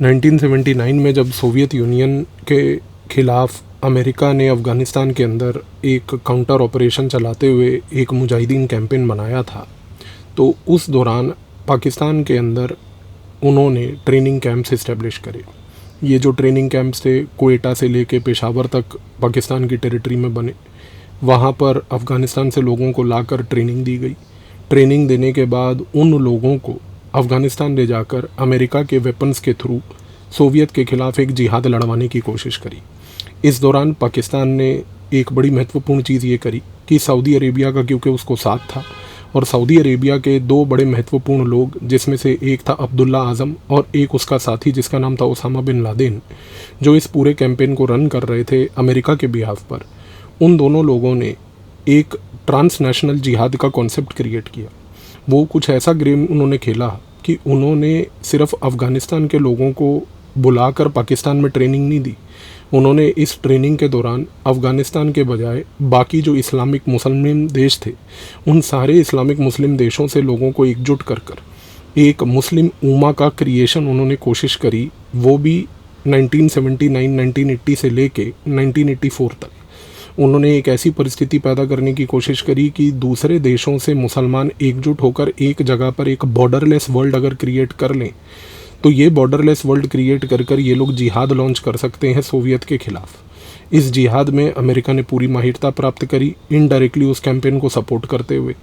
1979 में जब Soviet union के खिलाफ अमेरिका ने अफ़गानिस्तान के अंदर एक काउंटर ऑपरेशन चलाते हुए एक मुजाहिदीन कैंपेन बनाया था, तो उस दौरान पाकिस्तान के अंदर उन्होंने ट्रेनिंग कैंप्स इस्टेब्लिश करे। ये जो ट्रेनिंग कैंप्स थे क्वेटा से लेके पेशावर तक पाकिस्तान की टेरिटरी में बने। वहाँ पर अफ़गानिस्तान से लोगों को लाकर ट्रेनिंग दी गई। ट्रेनिंग देने के बाद उन लोगों को अफ़गानिस्तान ले जाकर अमेरिका के वेपन्स के थ्रू सोवियत के ख़िलाफ़ एक जिहाद लड़वाने की कोशिश करी। इस दौरान पाकिस्तान ने एक बड़ी महत्वपूर्ण चीज़ ये करी कि सऊदी अरेबिया का, क्योंकि उसको साथ था, और सऊदी अरेबिया के दो बड़े महत्वपूर्ण लोग, जिसमें से एक था अब्दुल्ला आज़म और एक उसका साथी जिसका नाम था ओसामा बिन लादेन, जो इस पूरे कैंपेन को रन कर रहे थे अमेरिका के बिहाफ पर। उन दोनों लोगों ने एक ट्रांसनेशनल जिहाद का कॉन्सेप्ट क्रिएट किया। वो कुछ ऐसा गेम उन्होंने खेला कि उन्होंने सिर्फ अफ़गानिस्तान के लोगों को बुलाकर पाकिस्तान में ट्रेनिंग नहीं दी। उन्होंने इस ट्रेनिंग के दौरान अफ़गानिस्तान के बजाय बाकी जो इस्लामिक मुसलमान देश थे, उन सारे इस्लामिक मुस्लिम देशों से लोगों को एकजुट कर एक मुस्लिम उम्मा का क्रिएशन उन्होंने कोशिश करी। वो भी 1979-1980 से लेके 1984 तक उन्होंने एक ऐसी परिस्थिति पैदा करने की कोशिश करी कि दूसरे देशों से मुसलमान एकजुट होकर एक जगह पर एक बॉर्डरलेस वर्ल्ड अगर क्रिएट कर लें, तो ये बॉर्डरलेस वर्ल्ड क्रिएट कर ये लोग जिहाद लॉन्च कर सकते हैं सोवियत के ख़िलाफ़। इस जिहाद में अमेरिका ने पूरी माहिरता प्राप्त करी, इनडायरेक्टली उस कैंपेन को सपोर्ट करते हुए।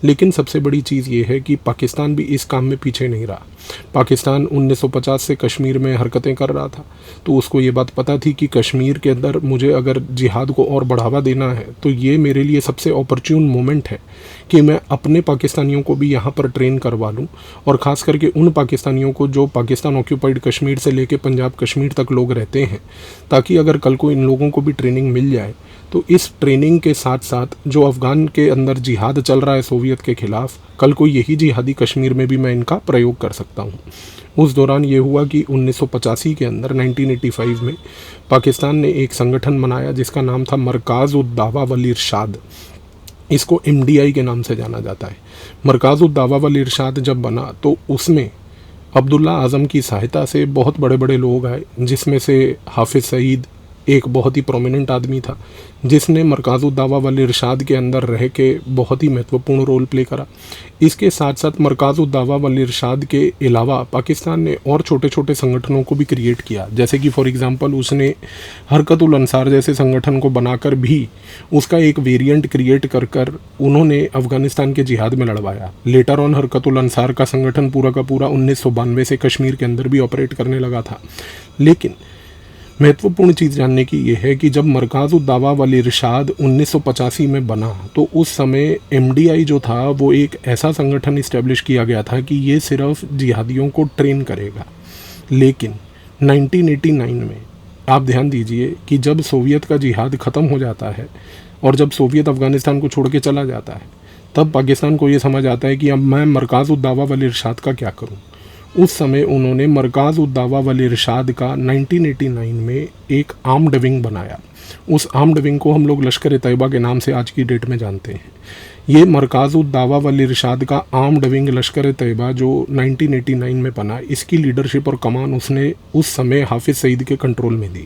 लेकिन सबसे बड़ी चीज़ ये है कि पाकिस्तान भी इस काम में पीछे नहीं रहा। पाकिस्तान 1950 से कश्मीर में हरकतें कर रहा था, तो उसको ये बात पता थी कि कश्मीर के अंदर मुझे अगर जिहाद को और बढ़ावा देना है तो ये मेरे लिए सबसे ऑपर्च्यून मोमेंट है कि मैं अपने पाकिस्तानियों को भी यहाँ पर ट्रेन करवा लूँ, और ख़ास करके उन पाकिस्तानियों को जो पाकिस्तान ऑक्यूपाइड कश्मीर से लेके पंजाब कश्मीर तक लोग रहते हैं, ताकि अगर कल को इन लोगों को भी ट्रेनिंग मिल जाए तो इस ट्रेनिंग के साथ साथ जो अफ़गान के अंदर जिहाद चल रहा है सोवियत के ख़िलाफ़, कल को यही जिहादी कश्मीर में भी मैं इनका प्रयोग कर सकता हूँ। उस दौरान ये हुआ कि 1985 के अंदर 1985 में पाकिस्तान ने एक संगठन बनाया जिसका नाम था मरकाज़-उद-दावा वल-इरशाद। इसको MDI के नाम से जाना जाता है। मरकाज़-उद-दावा वल-इरशाद जब बना तो उसमें अब्दुल्ला आज़म की सहायता से बहुत बड़े बड़े लोग आए, जिसमें से हाफिज़ सईद एक बहुत ही प्रोमिनेंट आदमी था, जिसने मरकाज़-उद-दावा वल-इरशाद के अंदर रह के बहुत ही महत्वपूर्ण रोल प्ले करा। इसके साथ साथ मरकाज़-उद-दावा वल-इरशाद के अलावा पाकिस्तान ने और छोटे छोटे संगठनों को भी क्रिएट किया, जैसे कि फॉर एग्ज़ाम्पल उसने हरकतुल अंसार जैसे संगठन को बनाकर भी उसका एक वेरिएंट क्रिएट कर उन्होंने अफ़गानिस्तान के जिहाद में लड़वाया। लेटर ऑन हरकतुल अंसार का संगठन पूरा का पूरा 1992 से कश्मीर के अंदर भी ऑपरेट करने लगा था। लेकिन महत्वपूर्ण चीज़ जानने की ये है कि जब मरकाज़-उद-दावा वल-इरशाद 1985 में बना तो उस समय MDI जो था वो एक ऐसा संगठन इस्टेब्लिश किया गया था कि ये सिर्फ जिहादियों को ट्रेन करेगा। लेकिन 1989 में आप ध्यान दीजिए कि जब सोवियत का जिहाद ख़त्म हो जाता है और जब सोवियत अफ़गानिस्तान को छोड़ के चला जाता है, तब पाकिस्तान को ये समझ आता है कि अब मैं मरकाज़-उद-दावा वल-इरशाद का क्या करूँ। उस समय उन्होंने मरकाज़-उद-दावा वल-इरशाद का 1989 में एक आर्म्ड विंग बनाया। उस आर्म्ड विंग को हम लोग लश्कर-ए-तैयबा के नाम से आज की डेट में जानते हैं। ये मरकाज़-उद-दावा वल-इरशाद का आर्म्ड विंग लश्कर-ए-तैयबा जो 1989 में बना, इसकी लीडरशिप और कमान उसने उस समय हाफिज़ सईद के कंट्रोल में दी।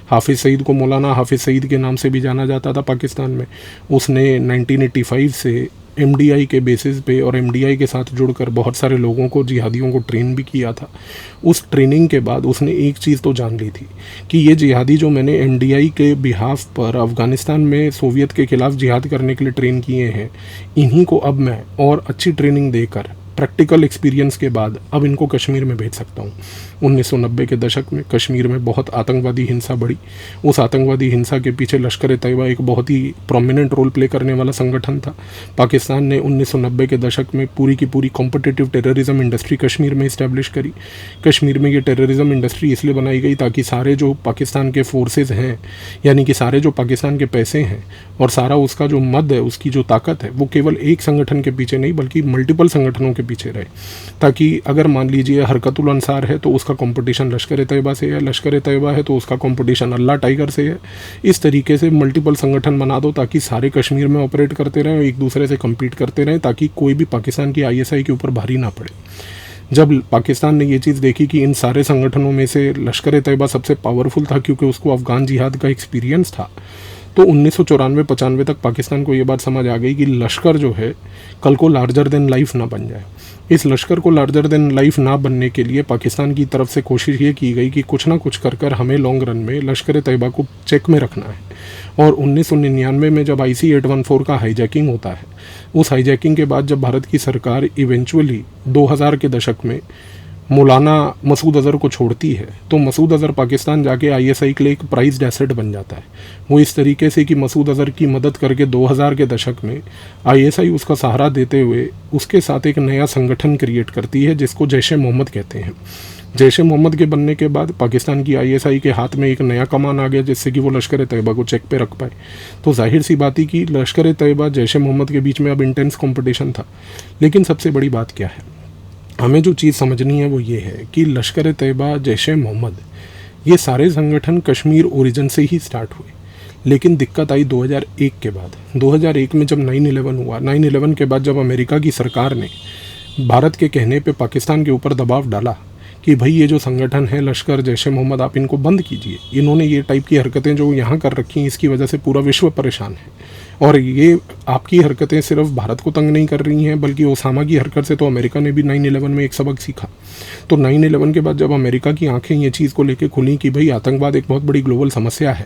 हाफिज़ सईद को मौलाना हाफिज़ सईद के नाम से भी जाना जाता था पाकिस्तान में। उसने 1985 से MDI के बेसिस पे और MDI के साथ जुड़कर बहुत सारे लोगों को, जिहादियों को ट्रेन भी किया था। उस ट्रेनिंग के बाद उसने एक चीज़ तो जान ली थी कि ये जिहादी जो मैंने MDI के बिहाफ पर अफ़गानिस्तान में सोवियत के ख़िलाफ़ जिहाद करने के लिए ट्रेन किए हैं, इन्हीं को अब मैं और अच्छी ट्रेनिंग देकर प्रैक्टिकल एक्सपीरियंस के बाद अब इनको कश्मीर में भेज सकता हूँ। 1990 के दशक में कश्मीर में बहुत आतंकवादी हिंसा बढ़ी। उस आतंकवादी हिंसा के पीछे लश्कर-ए-तैयबा एक बहुत ही प्रोमिनेंट रोल प्ले करने वाला संगठन था। पाकिस्तान ने 1990 के दशक में पूरी की पूरी कॉम्पिटिटिव टेररिज्म इंडस्ट्री कश्मीर में इस्टेब्लिश करी। कश्मीर में ये टेररिज्म इंडस्ट्री इसलिए बनाई गई ताकि सारे जो पाकिस्तान के फोर्सेज हैं, यानी कि सारे जो पाकिस्तान के पैसे हैं और सारा उसका जो मद है, उसकी जो ताकत है, वो केवल एक संगठन के पीछे नहीं बल्कि मल्टीपल संगठनों के पीछे रहे। ताकि अगर मान लीजिए हरकतुल अंसार है तो उसका कंपटीशन लश्कर-ए-तैयबा से है, लश्कर-ए-तैयबा है तो उसका कंपटीशन अल्लाह टाइगर से है। इस तरीके से मल्टीपल संगठन बना दो ताकि सारे कश्मीर में ऑपरेट करते रहें, एक दूसरे से कम्पीट करते रहें, ताकि कोई भी पाकिस्तान की ISI के ऊपर भारी ना पड़े। जब पाकिस्तान ने ये चीज़ देखी कि इन सारे संगठनों में से लश्कर ए तैयबा सबसे पावरफुल था क्योंकि उसको अफ़गान जिहाद का एक्सपीरियंस था, तो 1994-95 तक पाकिस्तान को ये बात समझ आ गई कि लश्कर जो है कल को लार्जर देन लाइफ ना बन जाए। इस लश्कर को लार्जर देन लाइफ ना बनने के लिए पाकिस्तान की तरफ से कोशिश ये की गई कि कुछ ना कुछ कर कर हमें लॉन्ग रन में लश्कर ए तैयबा को चेक में रखना है। और 1999 में जब IC-814 का हाईजैकिंग होता है, उस हाईजैकिंग के बाद जब भारत की सरकार इवेंचुअली 2000 के दशक में मौलाना मसूद अज़हर को छोड़ती है, तो मसूद अज़हर पाकिस्तान जाके ISI के लिए एक प्राइज्ड एसेट बन जाता है। वो इस तरीके से कि मसूद अज़हर की मदद करके 2000 के दशक में ISI उसका सहारा देते हुए उसके साथ एक नया संगठन क्रिएट करती है जिसको जैश ए मोहम्मद कहते हैं। जैश ए मोहम्मद के बनने के बाद पाकिस्तान की ISI के हाथ में एक नया कमान आ गया जिससे कि वो लश्कर ए तैयबा को चेक पे रख पाए। तो जाहिर सी बात ही कि लश्कर ए तैयबा जैश ए मोहम्मद के बीच में अब इंटेंस कॉम्पिटिशन था। लेकिन सबसे बड़ी बात क्या है, हमें जो चीज़ समझनी है वो ये है कि लश्कर ए तैयबा, जैश ए मोहम्मद, ये सारे संगठन कश्मीर ओरिजिन से ही स्टार्ट हुए। लेकिन दिक्कत आई 2001 के बाद। 2001 में जब 9/11 हुआ, 9/11 के बाद जब अमेरिका की सरकार ने भारत के कहने पे पाकिस्तान के ऊपर दबाव डाला कि भाई ये जो संगठन है लश्कर, जैश ए मोहम्मद, आप इनको बंद कीजिए, इन्होंने ये टाइप की हरकतें जो यहाँ कर रखी हैं इसकी वजह से पूरा विश्व परेशान है, और ये आपकी हरकतें सिर्फ भारत को तंग नहीं कर रही हैं बल्कि ओसामा की हरकत से तो अमेरिका ने भी 9/11 में एक सबक सीखा। तो 9/11 के बाद जब अमेरिका की आंखें ये चीज़ को लेकर खुली कि भाई आतंकवाद एक बहुत बड़ी ग्लोबल समस्या है,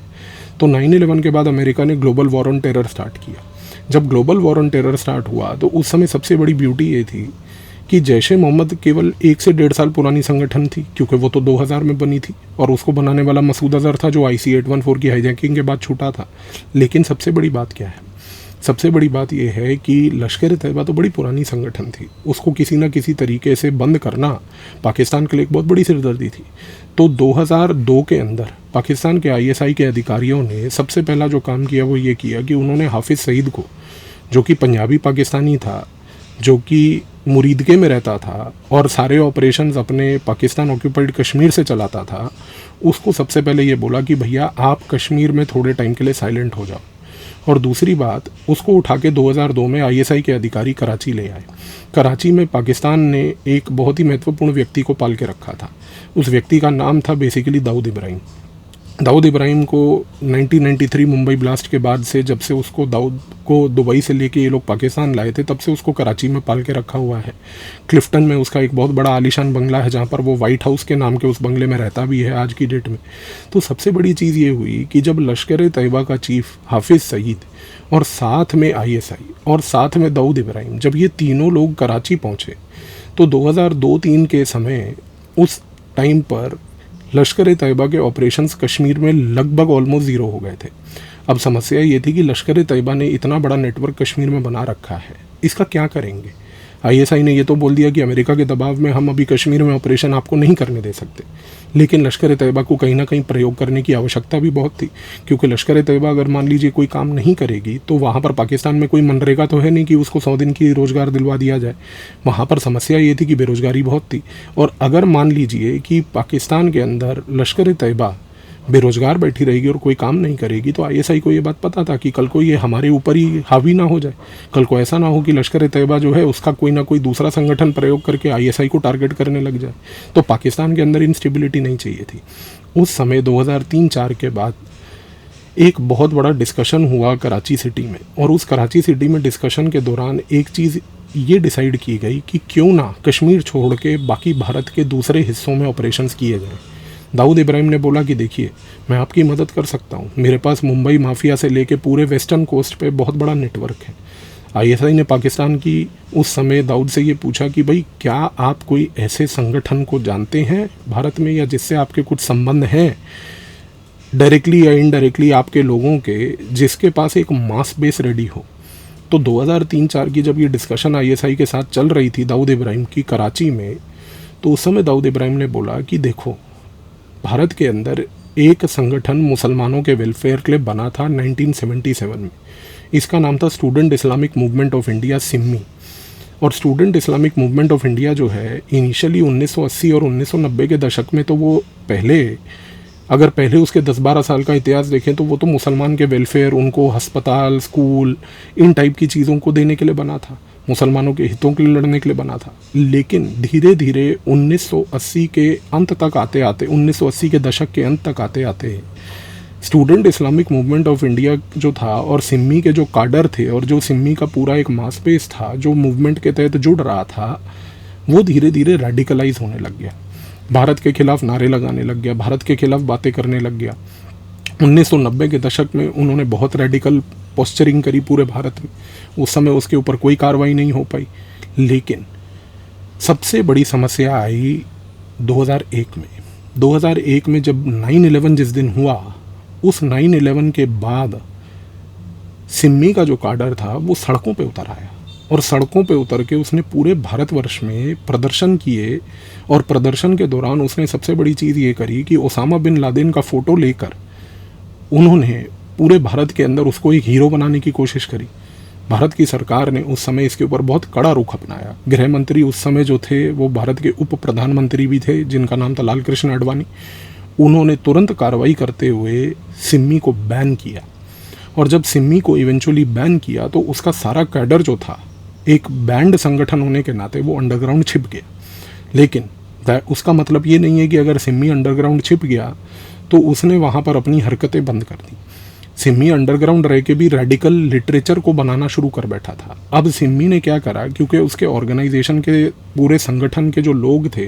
तो 9/11 के बाद अमेरिका ने global war on terror start किया। जब global war on terror start हुआ तो उस समय सबसे बड़ी ब्यूटी ये थी कि जैश ए मोहम्मद केवल 1 से 1.5 साल पुरानी संगठन थी क्योंकि वो तो 2000 में बनी थी और उसको बनाने वाला मसूद अज़हर था जो IC-814 की हाईजैकिंग के बाद छूटा था। लेकिन सबसे बड़ी बात क्या है, सबसे बड़ी बात यह है कि लश्कर ए तैयबा तो बड़ी पुरानी संगठन थी, उसको किसी न किसी तरीके से बंद करना पाकिस्तान के लिए एक बहुत बड़ी सिरदर्दी थी। तो 2002 के अंदर पाकिस्तान के ISI के अधिकारियों ने सबसे पहला जो काम किया वो ये किया कि उन्होंने हाफिज़ सईद को, जो कि पंजाबी पाकिस्तानी था, जो कि मुरीदके में रहता था और सारे ऑपरेशंस अपने पाकिस्तान ऑक्यूपाइड कश्मीर से चलाता था, उसको सबसे पहले ये बोला कि भैया आप कश्मीर में थोड़े टाइम के लिए साइलेंट हो जाओ। और दूसरी बात, उसको उठा के 2002 में ISI के अधिकारी कराची ले आए। कराची में पाकिस्तान ने एक बहुत ही महत्वपूर्ण व्यक्ति को पाल के रखा था। उस व्यक्ति का नाम था बेसिकली दाऊद इब्राहिम। दाऊद इब्राहिम को 1993 मुंबई ब्लास्ट के बाद से, जब से उसको दाऊद को दुबई से लेके ये लोग पाकिस्तान लाए थे, तब से उसको कराची में पाल के रखा हुआ है। क्लिफ्टन में उसका एक बहुत बड़ा आलीशान बंगला है जहाँ पर वो वाइट हाउस के नाम के उस बंगले में रहता भी है आज की डेट में। तो सबसे बड़ी चीज़ ये हुई कि जब लश्कर ए तैयबा का चीफ हाफिज़ सईद और साथ में ISI और साथ में दाऊद इब्राहिम, जब ये तीनों लोग कराची पहुँचे तो 2002-03 के समय उस टाइम पर लश्कर ए तैयबा के ऑपरेशंस कश्मीर में लगभग ऑलमोस्ट ज़ीरो हो गए थे। अब समस्या ये थी कि लश्कर ए तैयबा ने इतना बड़ा नेटवर्क कश्मीर में बना रखा है, इसका क्या करेंगे। ISI ने ये तो बोल दिया कि अमेरिका के दबाव में हम अभी कश्मीर में ऑपरेशन आपको नहीं करने दे सकते, लेकिन लश्कर ए तैयबा को कहीं ना कहीं प्रयोग करने की आवश्यकता भी बहुत थी, क्योंकि लश्कर ए तैयबा अगर मान लीजिए कोई काम नहीं करेगी तो वहाँ पर पाकिस्तान में कोई मनरेगा तो है नहीं कि उसको 100 दिन की रोज़गार दिलवा दिया जाए। वहाँ पर समस्या ये थी कि बेरोज़गारी बहुत थी, और अगर मान लीजिए कि पाकिस्तान के अंदर लश्कर ए तैयबा बेरोज़गार बैठी रहेगी और कोई काम नहीं करेगी, तो ISI को ये बात पता था कि कल को ये हमारे ऊपर ही हावी ना हो जाए। कल को ऐसा ना हो कि लश्कर ए तैयबा जो है उसका कोई ना कोई दूसरा संगठन प्रयोग करके ISI को टारगेट करने लग जाए। तो पाकिस्तान के अंदर इंस्टेबिलिटी नहीं चाहिए थी। उस समय 2003-04 के बाद एक बहुत बड़ा डिस्कशन हुआ कराची सिटी में, और उस कराची सिटी में डिस्कशन के दौरान एक चीज़ ये डिसाइड की गई कि क्यों ना कश्मीर छोड़ के बाकी भारत के दूसरे हिस्सों में ऑपरेशंस किए जाएँ। दाऊद इब्राहिम ने बोला कि देखिए, मैं आपकी मदद कर सकता हूँ, मेरे पास मुंबई माफिया से लेके पूरे वेस्टर्न कोस्ट पे बहुत बड़ा नेटवर्क है। ISI ने पाकिस्तान की उस समय दाऊद से ये पूछा कि भाई क्या आप कोई ऐसे संगठन को जानते हैं भारत में, या जिससे आपके कुछ संबंध हैं डायरेक्टली या इनडायरेक्टली आपके लोगों के, जिसके पास एक मास बेस रेडी हो। तो 2003-04 की जब ये डिस्कशन ISI के साथ चल रही थी दाऊद इब्राहिम की कराची में, तो उस समय दाऊद इब्राहिम ने बोला कि देखो, भारत के अंदर एक संगठन मुसलमानों के वेलफेयर के लिए बना था 1977 में। इसका नाम था student Islamic movement of India, SIMI. और student Islamic movement of India जो है इनिशियली 1980 और 1990 के दशक में, तो वो अगर पहले उसके 10-12 साल का इतिहास देखें तो वो तो मुसलमान के वेलफेयर, उनको अस्पताल, स्कूल, इन टाइप की चीज़ों को देने के लिए बना था। मुसलमानों के हितों के लिए लड़ने के लिए बना था। लेकिन धीरे धीरे 1980 के अंत तक आते आते, 1980 के दशक के अंत तक आते आते student Islamic movement of India जो था और सिम्मी के जो काडर थे और जो सिम्मी का पूरा एक मास बेस था जो मूवमेंट के तहत जुड़ रहा था, वो धीरे धीरे रेडिकलाइज होने लग गया। भारत के खिलाफ नारे लगाने लग गया, भारत के खिलाफ बातें करने लग गया। 1990 के दशक में उन्होंने बहुत रेडिकल पोस्चरिंग करी पूरे भारत में। उस समय उसके ऊपर कोई कार्रवाई नहीं हो पाई। लेकिन सबसे बड़ी समस्या आई 2001 में। 2001 में जब 9/11 जिस दिन हुआ, उस 9/11 के बाद सिम्मी का जो काडर था वो सड़कों पे उतर आया और सड़कों पे उतर के उसने पूरे भारतवर्ष में प्रदर्शन किए। और प्रदर्शन के दौरान उसने सबसे बड़ी चीज़ ये करी कि ओसामा बिन लादेन का फ़ोटो लेकर उन्होंने पूरे भारत के अंदर उसको एक हीरो बनाने की कोशिश करी। भारत की सरकार ने उस समय इसके ऊपर बहुत कड़ा रुख अपनाया। गृह मंत्री उस समय जो थे वो भारत के उप प्रधानमंत्री भी थे जिनका नाम था लाल कृष्ण आडवाणी। उन्होंने तुरंत कार्रवाई करते हुए सिम्मी को बैन किया। और जब सिम्मी को इवेंचुअली बैन किया तो उसका सारा कैडर जो था, एक बैंड संगठन होने के नाते वो अंडरग्राउंड छिप गया। लेकिन उसका मतलब ये नहीं है कि अगर सिम्मी अंडरग्राउंड छिप गया तो उसने वहाँ पर अपनी हरकतें बंद कर दी। सिम्मी अंडरग्राउंड रह के भी रेडिकल लिटरेचर को बनाना शुरू कर बैठा था। अब सिम्मी ने क्या करा, क्योंकि उसके ऑर्गेनाइजेशन के पूरे संगठन के जो लोग थे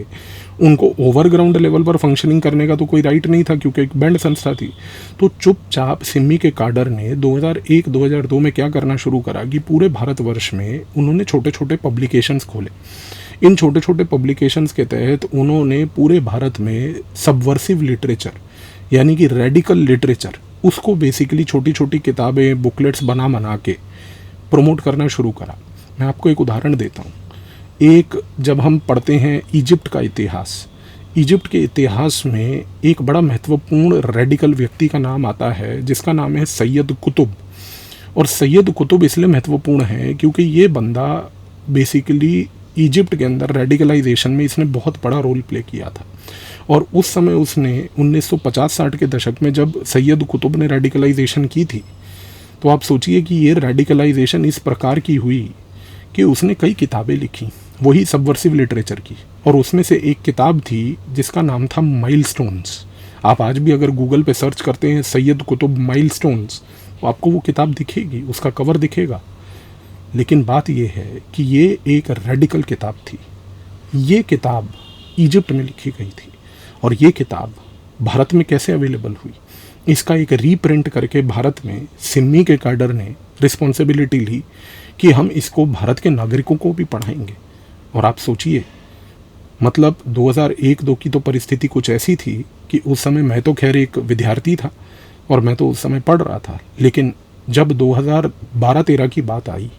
उनको ओवरग्राउंड लेवल पर फंक्शनिंग करने का तो कोई राइट नहीं था क्योंकि एक बैंड संस्था थी। तो चुपचाप सिम्मी के काडर ने 2001-2002 में क्या करना शुरू करा कि पूरे भारतवर्ष में उन्होंने छोटे छोटे पब्लिकेशंस खोले। इन छोटे छोटे पब्लिकेशंस के तहत उन्होंने पूरे भारत में सबवर्सिव लिटरेचर यानी कि रेडिकल लिटरेचर, उसको बेसिकली छोटी छोटी किताबें, बुकलेट्स बना के प्रमोट करना शुरू करा। मैं आपको एक उदाहरण देता हूँ। एक जब हम पढ़ते हैं इजिप्ट का इतिहास, इजिप्ट के इतिहास में एक बड़ा महत्वपूर्ण रेडिकल व्यक्ति का नाम आता है जिसका नाम है सैयद कुतुब। और सैयद कुतुब इसलिए महत्वपूर्ण है क्योंकि ये बंदा बेसिकली इजिप्ट के अंदर रेडिकलाइजेशन में इसने बहुत बड़ा रोल प्ले किया था। और उस समय उसने 1950-60 के दशक में जब सैयद कुतुब ने रेडिकलाइजेशन की थी, तो आप सोचिए कि ये रेडिकलाइजेशन इस प्रकार की हुई कि उसने कई किताबें लिखी, वही सबवर्सिव लिटरेचर की। और उसमें से एक किताब थी जिसका नाम था माइलस्टोन्स। आप आज भी अगर गूगल पे सर्च करते हैं सैयद कुतुब माइलस्टोन्स तो आपको वो किताब दिखेगी, उसका कवर दिखेगा। लेकिन बात यह है कि ये एक रेडिकल किताब थी। ये किताब इजिप्ट में लिखी गई थी और ये किताब भारत में कैसे अवेलेबल हुई, इसका एक रीप्रिंट करके भारत में सिम्मी के काडर ने रिस्पॉन्सिबिलिटी ली कि हम इसको भारत के नागरिकों को भी पढ़ाएंगे। और आप सोचिए, मतलब 2001-2 की तो परिस्थिति कुछ ऐसी थी कि उस समय मैं तो खैर एक विद्यार्थी था और मैं तो उस समय पढ़ रहा था। लेकिन जब 2012-13 की बात आई,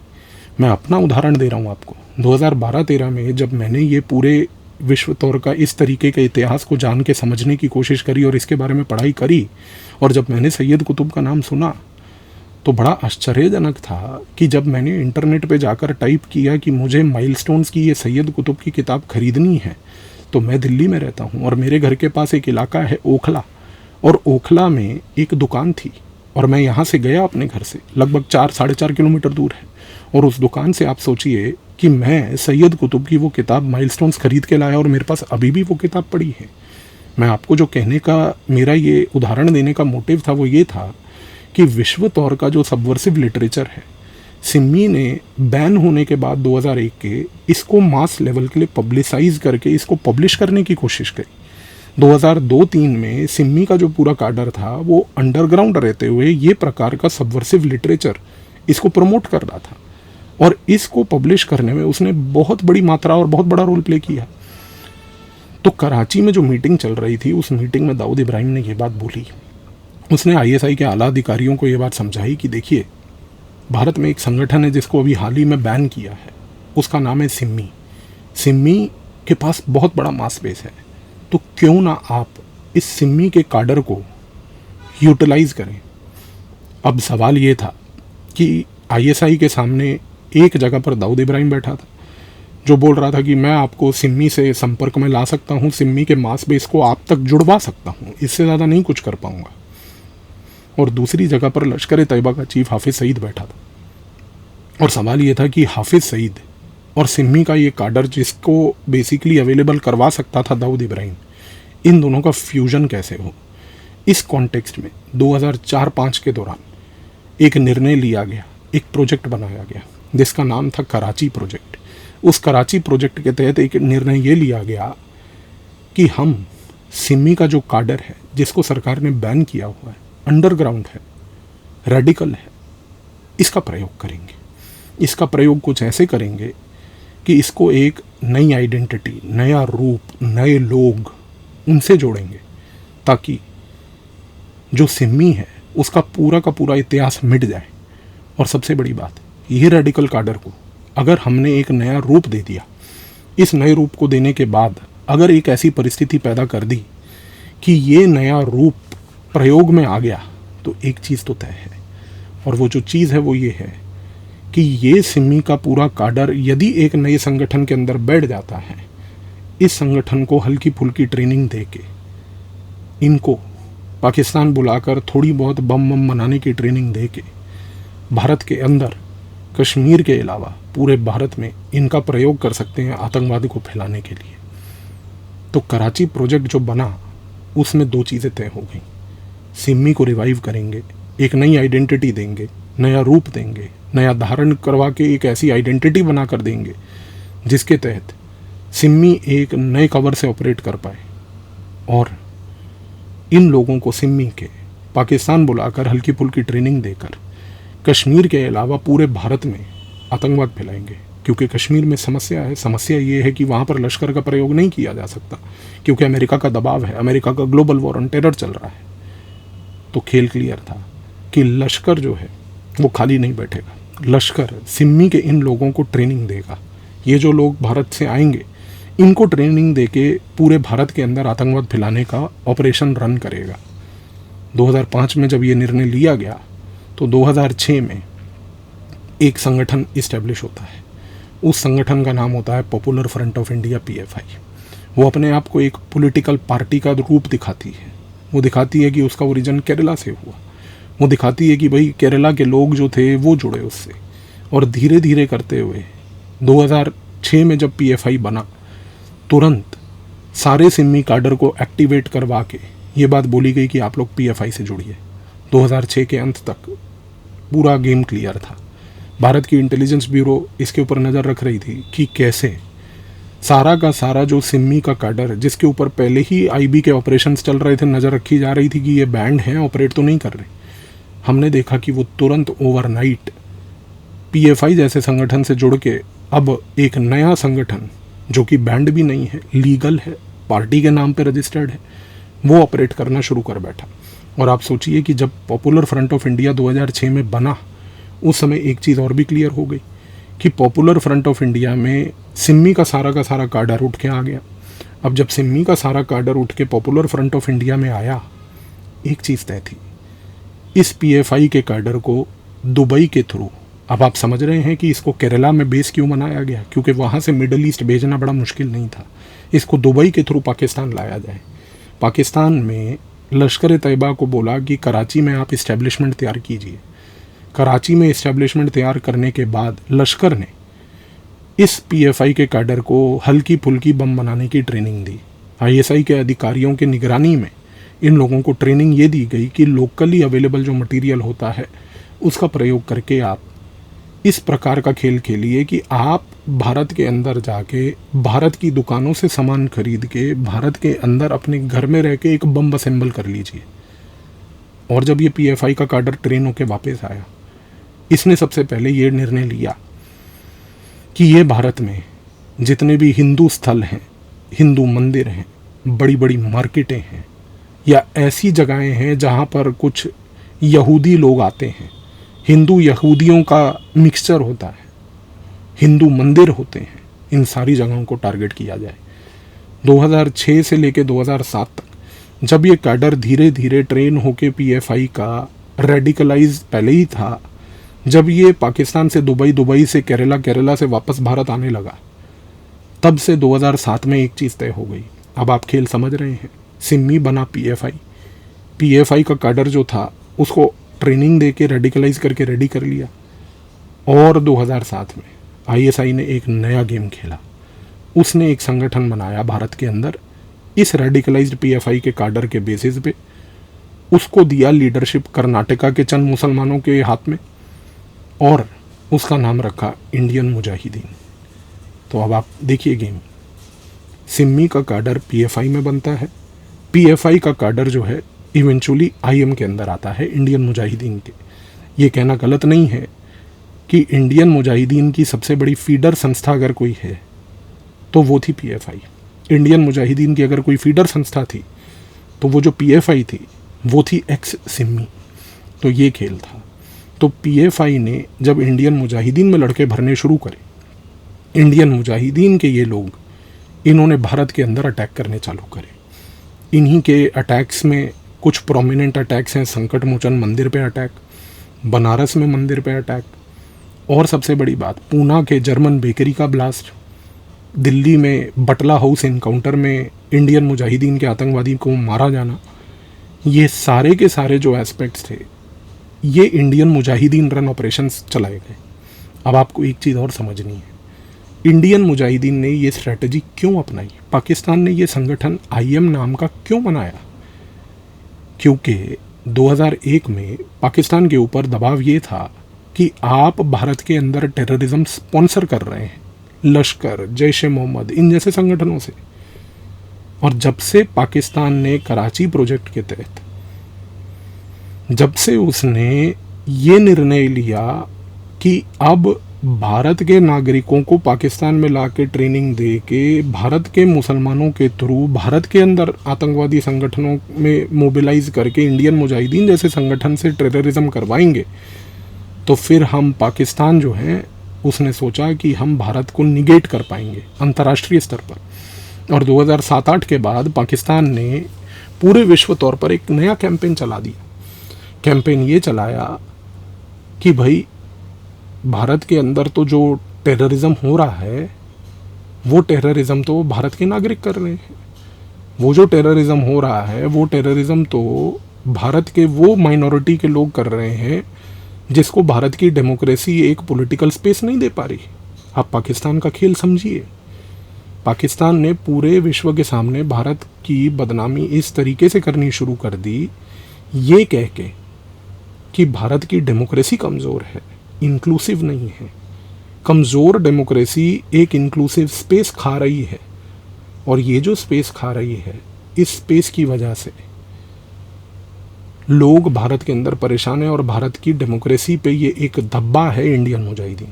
मैं अपना उदाहरण दे रहा हूँ आपको, 2012-13 में जब मैंने ये पूरे विश्व तौर का इस तरीके के इतिहास को जान के समझने की कोशिश करी और इसके बारे में पढ़ाई करी, और जब मैंने सैयद कुतुब का नाम सुना तो बड़ा आश्चर्यजनक था कि जब मैंने इंटरनेट पे जाकर टाइप किया कि मुझे माइलस्टोन्स की ये सैयद कुतुब की किताब खरीदनी है, तो मैं दिल्ली में रहता हूँ और मेरे घर के पास एक इलाका है ओखला, और ओखला में एक दुकान थी और मैं यहाँ से गया अपने घर से, लगभग 4-4.5 किलोमीटर दूर है। और उस दुकान से आप सोचिए कि मैं सैयद कुतुब की वो किताब माइलस्टोन्स खरीद के लाया और मेरे पास अभी भी वो किताब पड़ी है। मैं आपको जो कहने का, मेरा ये उदाहरण देने का मोटिव था वो ये था कि विश्व तौर का जो सबवर्सिव लिटरेचर है, सिम्मी ने बैन होने के बाद 2001 के इसको मास लेवल के लिए पब्लिसाइज करके इसको पब्लिश करने की कोशिश करी। 2002-3 में सिम्मी का जो पूरा काडर था वो अंडरग्राउंड रहते हुए ये प्रकार का सबवर्सिव लिटरेचर इसको प्रमोट कर रहा था और इसको पब्लिश करने में उसने बहुत बड़ी मात्रा और बहुत बड़ा रोल प्ले किया। तो कराची में जो मीटिंग चल रही थी, उस मीटिंग में दाऊद इब्राहिम ने ये बात बोली। उसने ISI के आला अधिकारियों को ये बात समझाई कि देखिए, भारत में एक संगठन है जिसको अभी हाल ही में बैन किया है, उसका नाम है सिम्मी। सिम्मी के पास बहुत बड़ा मास बेस है, तो क्यों ना आप इस सिम्मी के काडर को यूटिलाइज करें। अब सवाल ये था कि ISI के सामने एक जगह पर दाऊद इब्राहिम बैठा था जो बोल रहा था कि मैं आपको सिम्मी से संपर्क में ला सकता हूँ, सिम्मी के मास बेस को आप तक जुड़वा सकता हूँ, इससे ज़्यादा नहीं कुछ कर पाऊँगा। और दूसरी जगह पर लश्कर-ए-तैयबा का चीफ हाफिज़ सईद बैठा था और सवाल ये था कि हाफिज़ सईद और सिम्मी का ये काडर जिसको बेसिकली अवेलेबल करवा सकता था दाऊद इब्राहिम, इन दोनों का फ्यूजन कैसे हो। इस कॉन्टेक्स्ट में 2004-5 के दौरान एक निर्णय लिया गया, एक प्रोजेक्ट बनाया गया जिसका नाम था कराची प्रोजेक्ट। उस कराची प्रोजेक्ट के तहत एक निर्णय ये लिया गया कि हम सिम्मी का जो काडर है जिसको सरकार ने बैन किया हुआ है, अंडरग्राउंड है, रेडिकल है, इसका प्रयोग करेंगे। इसका प्रयोग कुछ ऐसे करेंगे कि इसको एक नई आइडेंटिटी, नया रूप, नए लोग उनसे जोड़ेंगे ताकि जो सिम्मी है उसका पूरा का पूरा इतिहास मिट जाए। और सबसे बड़ी बात, ये रेडिकल काडर को अगर हमने एक नया रूप दे दिया, इस नए रूप को देने के बाद अगर एक ऐसी परिस्थिति पैदा कर दी कि ये नया रूप प्रयोग में आ गया, तो एक चीज़ तो तय है, और वो जो चीज़ है वो ये है कि ये सिम्मी का पूरा काडर यदि एक नए संगठन के अंदर बैठ जाता है, इस संगठन को हल्की फुल्की ट्रेनिंग दे के इनको पाकिस्तान बुलाकर थोड़ी बहुत बम बनाने की ट्रेनिंग दे के भारत के अंदर कश्मीर के अलावा पूरे भारत में इनका प्रयोग कर सकते हैं आतंकवाद को फैलाने के लिए। तो कराची प्रोजेक्ट जो बना उसमें दो चीज़ें तय हो गई। सिम्मी को रिवाइव करेंगे, एक नई आइडेंटिटी देंगे, नया रूप देंगे, नया धारण करवा के एक ऐसी आइडेंटिटी बना कर देंगे जिसके तहत सिम्मी एक नए कवर से ऑपरेट कर पाए, और इन लोगों को सिम्मी के पाकिस्तान बुलाकर हल्की फुल्की ट्रेनिंग देकर कश्मीर के अलावा पूरे भारत में आतंकवाद फैलाएंगे। क्योंकि कश्मीर में समस्या है, समस्या ये है कि वहाँ पर लश्कर का प्रयोग नहीं किया जा सकता क्योंकि अमेरिका का दबाव है, अमेरिका का ग्लोबल वॉर ऑन टेरर चल रहा है। तो खेल क्लियर था कि लश्कर जो है वो खाली नहीं बैठेगा, लश्कर सिम्मी के इन लोगों को ट्रेनिंग देगा। ये जो लोग भारत से आएंगे इनको ट्रेनिंग देके पूरे भारत के अंदर आतंकवाद फैलाने का ऑपरेशन रन करेगा। 2005 में जब ये निर्णय लिया गया तो 2006 में एक संगठन इस्टेब्लिश होता है। उस संगठन का नाम होता है popular front of India, PFI। वो अपने आप को एक पॉलिटिकल पार्टी का रूप दिखाती है। वो दिखाती है कि उसका ओरिजिन केरला से हुआ, वो दिखाती है कि भाई केरला के लोग जो थे वो जुड़े उससे। और धीरे धीरे करते हुए 2006 में जब PFI बना, तुरंत सारे सिम्मी काडर को एक्टिवेट करवा के ये बात बोली गई कि आप लोग PFI से जुड़िए। 2006 के अंत तक पूरा गेम क्लियर था। भारत की इंटेलिजेंस ब्यूरो इसके ऊपर नज़र रख रही थी कि कैसे सारा का सारा जो सिम्मी का काडर, जिसके ऊपर पहले ही IB के ऑपरेशंस चल रहे थे, नज़र रखी जा रही थी कि ये बैंड हैं, ऑपरेट तो नहीं कर रहे। हमने देखा कि वो तुरंत ओवरनाइट PFI जैसे संगठन से जुड़ के अब एक नया संगठन जो कि बैंड भी नहीं है, लीगल है, पार्टी के नाम पे रजिस्टर्ड है, वो ऑपरेट करना शुरू कर बैठा। और आप सोचिए कि जब पॉपुलर फ्रंट ऑफ इंडिया 2006 में बना, उस समय एक चीज़ और भी क्लियर हो गई कि पॉपुलर फ्रंट ऑफ इंडिया में सिम्मी का सारा काडर उठ के आ गया। अब जब सिम्मी का सारा काडर उठ के पॉपुलर फ्रंट ऑफ इंडिया में आया, एक चीज़ तय थी, इस PFI के काडर को दुबई के थ्रू, अब आप समझ रहे हैं कि इसको केरला में बेस क्यों बनाया गया, क्योंकि वहाँ से मिडल ईस्ट भेजना बड़ा मुश्किल नहीं था। इसको दुबई के थ्रू पाकिस्तान लाया जाए। पाकिस्तान में लश्कर तैयबा को बोला कि कराची में आप इस्टेब्लिशमेंट तैयार कीजिए। कराची में इस्टेब्लिशमेंट तैयार करने के बाद लश्कर ने इस PFI के काडर को हल्की फुल्की बम बनाने की ट्रेनिंग दी। ISI के अधिकारियों के निगरानी में इन लोगों को ट्रेनिंग ये दी गई कि लोकली अवेलेबल जो मटेरियल होता है उसका प्रयोग करके आप इस प्रकार का खेल खेलिए कि आप भारत के अंदर जाके भारत की दुकानों से सामान खरीद के भारत के अंदर अपने घर में रह के एक बम असेंबल कर लीजिए। और जब ये PFI का काडर ट्रेन होकर वापस आया, इसने सबसे पहले ये निर्णय लिया कि ये भारत में जितने भी हिंदू स्थल हैं, हिंदू मंदिर हैं, बड़ी बड़ी मार्केटें हैं, या ऐसी जगहें हैं जहाँ पर कुछ यहूदी लोग आते हैं, हिंदू यहूदियों का मिक्सचर होता है, हिंदू मंदिर होते हैं, इन सारी जगहों को टारगेट किया जाए। 2006 से लेकर 2007 तक जब ये काडर धीरे धीरे ट्रेन होके PFI का रेडिकलाइज पहले ही था, जब ये पाकिस्तान से दुबई, दुबई से केरला, केरला से वापस भारत आने लगा, तब से 2007 में एक चीज़ तय हो गई। अब आप खेल समझ रहे हैं, सिम्मी बना PFI का काडर जो था उसको ट्रेनिंग दे के रेडिकलाइज करके रेडी कर लिया। और 2007 में आईएसआई ने एक नया गेम खेला। उसने एक संगठन बनाया भारत के अंदर, इस रेडिकलाइज्ड पीएफआई के काडर के बेसिस पे। उसको दिया लीडरशिप कर्नाटका के चंद मुसलमानों के हाथ में, और उसका नाम रखा इंडियन मुजाहिदीन। तो अब आप देखिए गेम, सिम्मी का काडर पीएफआई में बनता है, पीएफआई का काडर जो है इवेंचुअली आईएम के अंदर आता है, इंडियन मुजाहिदीन के। ये कहना गलत नहीं है कि इंडियन मुजाहिदीन की सबसे बड़ी फीडर संस्था अगर कोई है तो वो थी पीएफआई। इंडियन मुजाहिदीन की अगर कोई फीडर संस्था थी तो वो जो पीएफआई थी वो थी एक्स सिम्मी। तो ये खेल था। तो पीएफआई ने जब इंडियन मुजाहिदीन में लड़के भरने शुरू करे, इंडियन मुजाहिदीन के ये लोग, इन्होंने भारत के अंदर अटैक करने चालू करे। इन्हीं के अटैक्स में कुछ प्रोमिनेंट अटैक्स हैं, संकट मोचन मंदिर पे अटैक, बनारस में मंदिर पे अटैक, और सबसे बड़ी बात पूना के जर्मन बेकरी का ब्लास्ट, दिल्ली में बटला हाउस इनकाउंटर में इंडियन मुजाहिदीन के आतंकवादी को मारा जाना। ये सारे के सारे जो एस्पेक्ट्स थे, ये इंडियन मुजाहिदीन रन ऑपरेशंस चलाए गए। अब आपको एक चीज़ और समझनी है, इंडियन मुजाहिदीन ने ये स्ट्रेटजी क्यों अपनाई, पाकिस्तान ने ये संगठन आईएम नाम का क्यों बनाया? क्योंकि 2001 में पाकिस्तान के ऊपर दबाव ये था कि आप भारत के अंदर टेररिज्म स्पॉन्सर कर रहे हैं, लश्कर, जैश ए मोहम्मद, इन जैसे संगठनों से। और जब से पाकिस्तान ने कराची प्रोजेक्ट के तहत, जब से उसने ये निर्णय लिया कि अब भारत के नागरिकों को पाकिस्तान में लाके ट्रेनिंग दे के भारत के मुसलमानों के थ्रू भारत के अंदर आतंकवादी संगठनों में मोबिलाइज करके इंडियन मुजाहिदीन जैसे संगठन से टेररिज्म करवाएंगे, तो फिर हम पाकिस्तान जो है उसने सोचा कि हम भारत को निगेट कर पाएंगे अंतर्राष्ट्रीय स्तर पर। और 2007-8 के बाद पाकिस्तान ने पूरे विश्व तौर पर एक नया कैंपेन चला दिया। कैंपेन ये चलाया कि भाई भारत के अंदर तो जो टेररिज्म हो रहा है वो टेररिज्म तो भारत के नागरिक कर रहे हैं, वो जो टेररिज्म हो रहा है वो टेररिज्म तो भारत के वो माइनॉरिटी के लोग कर रहे हैं जिसको भारत की डेमोक्रेसी एक पॉलिटिकल स्पेस नहीं दे पा रही। आप पाकिस्तान का खेल समझिए। पाकिस्तान ने पूरे विश्व के सामने भारत की बदनामी इस तरीके से करनी शुरू कर दी, ये कह के कि भारत की डेमोक्रेसी कमज़ोर है, इंक्लूसिव नहीं है। कमज़ोर डेमोक्रेसी एक इंक्लूसिव स्पेस खा रही है, और ये जो स्पेस खा रही है, इस स्पेस की वजह से लोग भारत के अंदर परेशान हैं, और भारत की डेमोक्रेसी पे ये एक धब्बा है इंडियन मुजाहिदीन।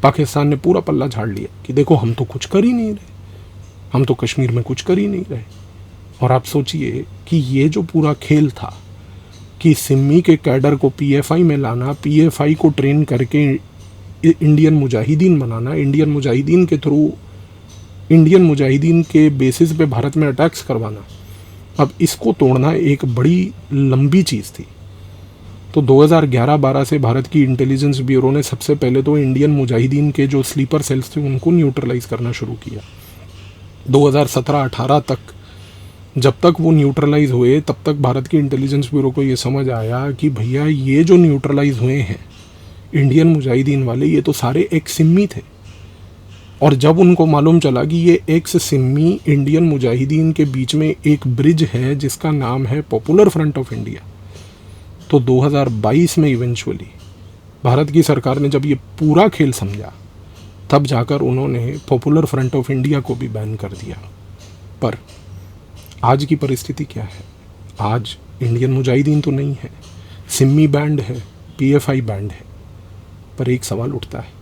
पाकिस्तान ने पूरा पल्ला झाड़ लिया कि देखो हम तो कुछ कर ही नहीं रहे, हम तो कश्मीर में कुछ कर ही नहीं रहे। और आप सोचिए कि ये जो पूरा खेल था कि सिम्मी के कैडर को पीएफआई में लाना, पीएफआई को ट्रेन करके इंडियन मुजाहिदीन बनाना, इंडियन मुजाहिदीन के थ्रू इंडियन मुजाहिदीन के बेसिस पे भारत में अटैक्स करवाना, अब इसको तोड़ना एक बड़ी लंबी चीज़ थी। तो 2011-12 से भारत की इंटेलिजेंस ब्यूरो ने सबसे पहले तो इंडियन मुजाहिदीन के जो स्लीपर सेल्स थे उनको न्यूट्रलाइज करना शुरू किया। 2017-18 तक जब तक वो न्यूट्रलाइज हुए, तब तक भारत की इंटेलिजेंस ब्यूरो को ये समझ आया कि भैया ये जो न्यूट्रलाइज हुए हैं इंडियन मुजाहिदीन वाले, ये तो सारे एक्स सिम्मी थे। और जब उनको मालूम चला कि ये एक्स सिम्मी इंडियन मुजाहिदीन के बीच में एक ब्रिज है जिसका नाम है पॉपुलर फ्रंट ऑफ इंडिया, तो 2022 में इवेंचुअली भारत की सरकार ने जब ये पूरा खेल समझा, तब जाकर उन्होंने पॉपुलर फ्रंट ऑफ इंडिया को भी बैन कर दिया। पर आज की परिस्थिति क्या है? आज इंडियन मुजाहिदीन तो नहीं है, सिम्मी बैंड है, पीएफआई बैंड है। पर एक सवाल उठता है,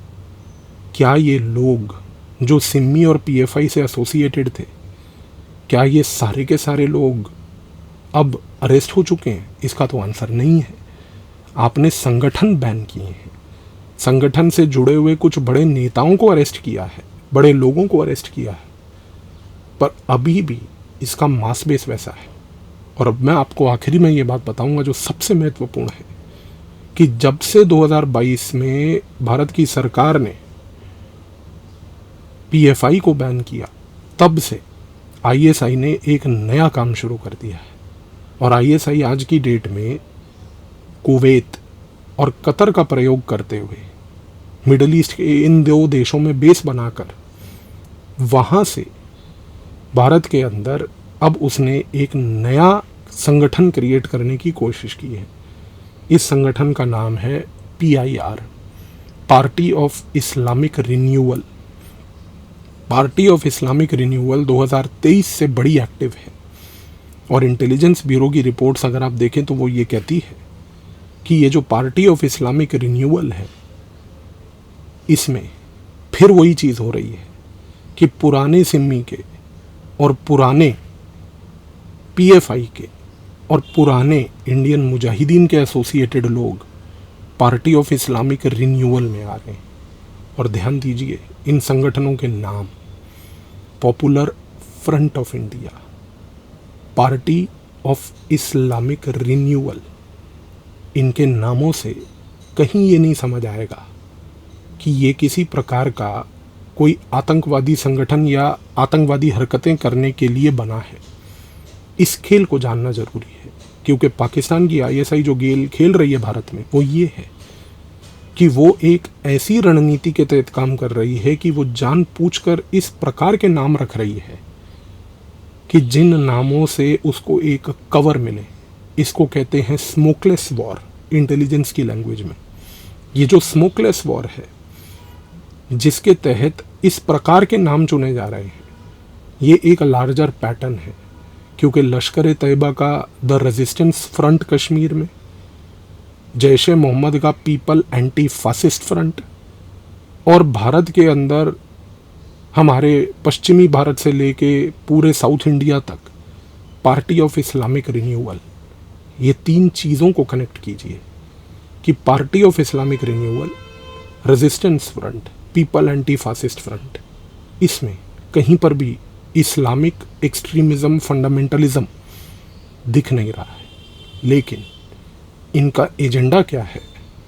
क्या ये लोग जो सिम्मी और पीएफआई से एसोसिएटेड थे, क्या ये सारे के सारे लोग अब अरेस्ट हो चुके हैं? इसका तो आंसर नहीं है। आपने संगठन बैन किए हैं, संगठन से जुड़े हुए कुछ बड़े नेताओं को अरेस्ट किया है, बड़े लोगों को अरेस्ट किया है, पर अभी भी इसका मास बेस वैसा है। और अब मैं आपको आखिरी में ये बात बताऊंगा जो सबसे महत्वपूर्ण है कि जब से 2022 में भारत की सरकार ने पीएफआई को बैन किया, तब से आईएसआई ने एक नया काम शुरू कर दिया है। और आईएसआई आज की डेट में कुवैत और कतर का प्रयोग करते हुए मिडल ईस्ट के इन 2 देशों में बेस बनाकर वहाँ से भारत के अंदर अब उसने एक नया संगठन क्रिएट करने की कोशिश की है। इस संगठन का नाम है PIR, party of Islamic renewal. Party of Islamic renewal 2023 से बड़ी एक्टिव है और इंटेलिजेंस ब्यूरो की रिपोर्ट्स अगर आप देखें तो वो ये कहती है कि ये जो पार्टी ऑफ इस्लामिक रिन्यूअल है, इसमें फिर वही चीज़ हो रही है कि पुराने सिम्मी के और पुराने PFI के और पुराने इंडियन मुजाहिदीन के एसोसिएटेड लोग पार्टी ऑफ इस्लामिक रिन्यूअल में आ रहे हैं। और ध्यान दीजिए इन संगठनों के नाम, popular front of India, party of Islamic renewal, इनके नामों से कहीं ये नहीं समझ आएगा कि ये किसी प्रकार का कोई आतंकवादी संगठन या आतंकवादी हरकतें करने के लिए बना है। इस खेल को जानना ज़रूरी है, क्योंकि पाकिस्तान की ISI जो गेम खेल रही है भारत में, वो ये है कि वो एक ऐसी रणनीति के तहत काम कर रही है कि वो जानबूझकर इस प्रकार के नाम रख रही है कि जिन नामों से उसको एक कवर मिले। इसको कहते हैं स्मोकलेस वॉर इंटेलिजेंस की लैंग्वेज में। ये जो स्मोकलेस वॉर है, जिसके तहत इस प्रकार के नाम चुने जा रहे हैं, ये एक लार्जर पैटर्न है, क्योंकि लश्कर तैयबा का द रेजिस्टेंस फ्रंट कश्मीर में, जैश ए मोहम्मद का पीपल एंटी फासिस्ट फ्रंट, और भारत के अंदर हमारे पश्चिमी भारत से लेके पूरे साउथ इंडिया तक पार्टी ऑफ इस्लामिक रिन्यूअल। ये 3 चीज़ों को कनेक्ट कीजिए कि party of Islamic renewal, resistance front, people anti fascist front, इसमें कहीं पर भी इस्लामिक एक्सट्रीमिज़म, फंडामेंटलिज्म दिख नहीं रहा है। लेकिन इनका एजेंडा क्या है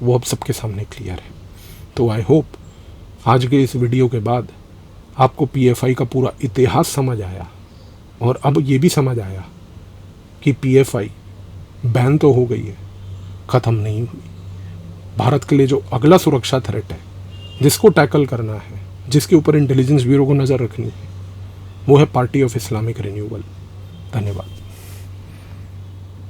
वो अब सबके सामने क्लियर है। तो आई होप आज के इस वीडियो के बाद आपको PFI का पूरा इतिहास समझ आया, और अब ये भी समझ आया कि PFI बैन तो हो गई है, ख़त्म नहीं हुई। भारत के लिए जो अगला सुरक्षा थ्रेट है, जिसको टैकल करना है, जिसके ऊपर इंटेलिजेंस ब्यूरो को नज़र रखनी है, वो है पार्टी ऑफ इस्लामिक रिन्यूअल। धन्यवाद।